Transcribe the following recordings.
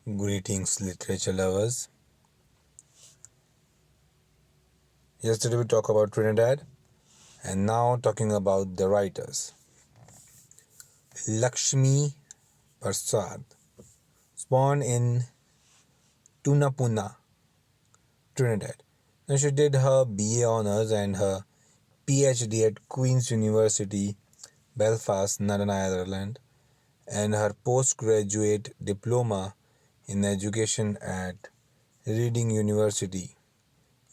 Greetings, literature lovers. Yesterday we talked about Trinidad, and now talking about the writers. Lakshmi Pastra was born in Tunapuna, Trinidad. Now she did her BA honors and her PhD at Queen's University, Belfast, Northern Ireland, and her postgraduate diploma in education at Reading University,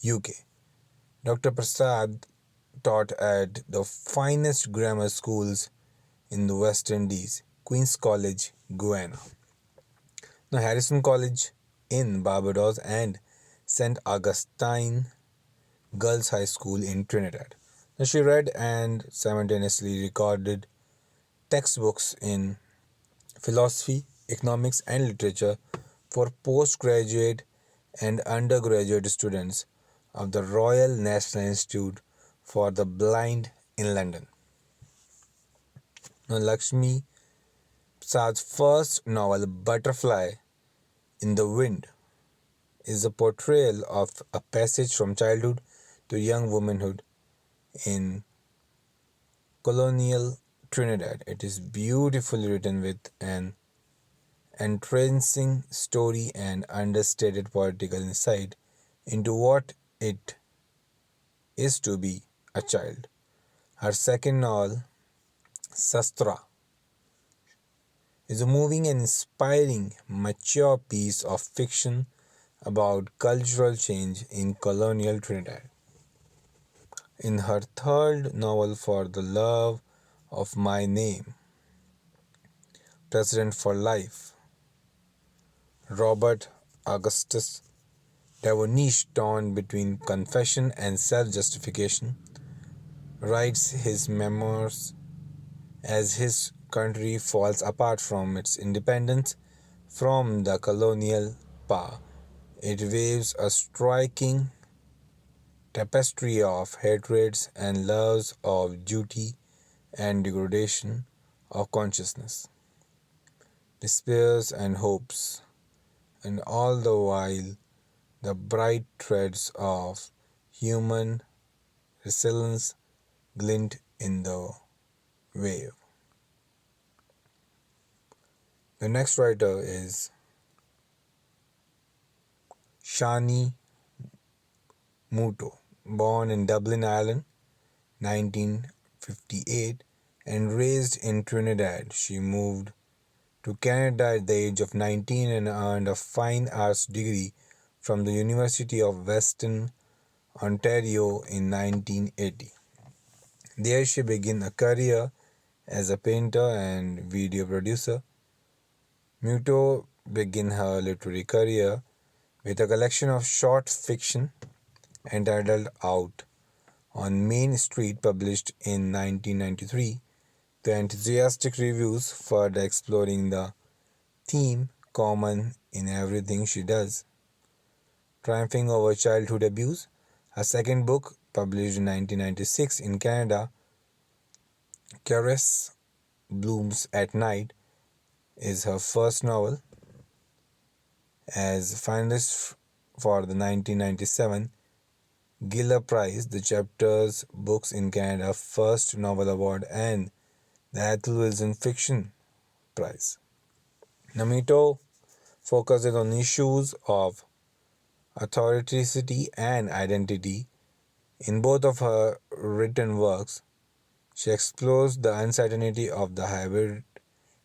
UK. Dr. Prasad taught at the finest grammar schools in the West Indies, Queen's College, Guyana, now Harrison College in Barbados, and St. Augustine Girls High School in Trinidad. Now she read and simultaneously recorded textbooks in philosophy, economics, and literature for postgraduate and undergraduate students of the Royal National Institute for the Blind in London. Now, Lakshmi Prasad's first novel, Butterfly in the Wind, is a portrayal of a passage from childhood to young womanhood in colonial Trinidad. It is beautifully written with an entrancing story and understated poetical insight into what it is to be a child. Her second novel, Sastra, is a moving and inspiring, mature piece of fiction about cultural change in colonial Trinidad. In her third novel, For the Love of My Name, President for Life, Robert Augustus Devonish, torn between confession and self-justification, writes his memoirs as his country falls apart from its independence from the colonial power. It weaves a striking tapestry of hatreds and loves, of duty and degradation, of consciousness, despairs and hopes, and all the while the bright threads of human resilience glint in the wave. The next writer is Shani Muto, born in Dublin, Ireland, 1958, and raised in Trinidad. She moved to Canada at the age of 19 and earned a fine arts degree from the University of Western Ontario in 1980. There she began a career as a painter and video producer. Muto began her literary career with a collection of short fiction entitled Out on Main Street, published in 1993. The enthusiastic reviews further exploring the theme common in everything she does. Triumphing over childhood abuse, her second book, published in 1996 in Canada, Caress Blooms at Night, is her first novel. As finalist for the 1997 Giller Prize, the Chapters Books in Canada First Novel Award, and the Ethel Wilson Fiction Prize. Namito focuses on issues of authority and identity. In both of her written works, she explores the uncertainty of the hybrid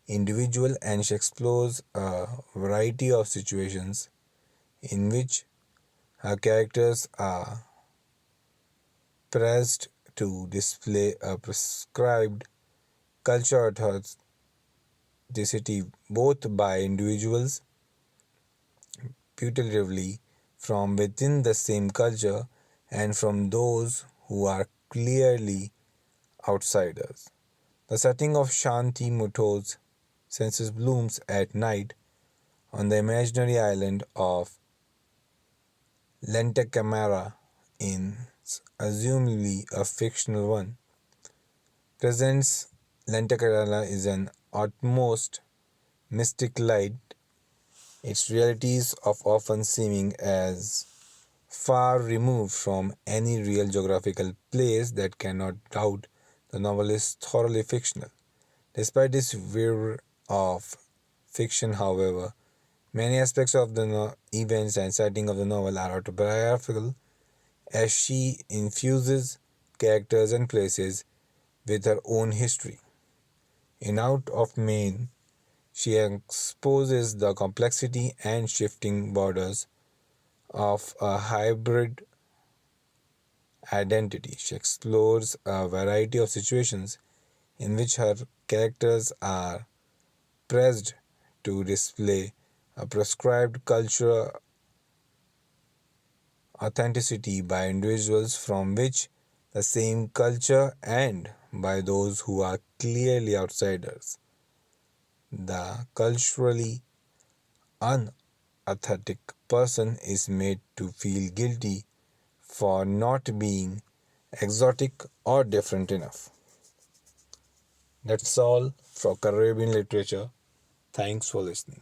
individual, and she explores a variety of situations in which her characters are pressed to display a prescribed culture authenticity both by individuals putatively from within the same culture and from those who are clearly outsiders. The setting of Shani Muto's Senses Blooms at Night on the imaginary island of Lentecamara, assumably a fictional one, presents Lentecamara is an utmost mystic light its realities of often seeming as far removed from any real geographical place that cannot doubt the novel is thoroughly fictional. Despite this veer of fiction, however, many aspects of the events and setting of the novel are autobiographical, as she infuses characters and places with her own history. In Out of Maine, she exposes the complexity and shifting borders of a hybrid identity. She explores a variety of situations in which her characters are pressed to display a prescribed cultural authenticity by individuals from which the same culture and by those who are clearly outsiders. The culturally unauthentic person is made to feel guilty for not being exotic or different enough. That's all for Caribbean literature. Thanks for listening.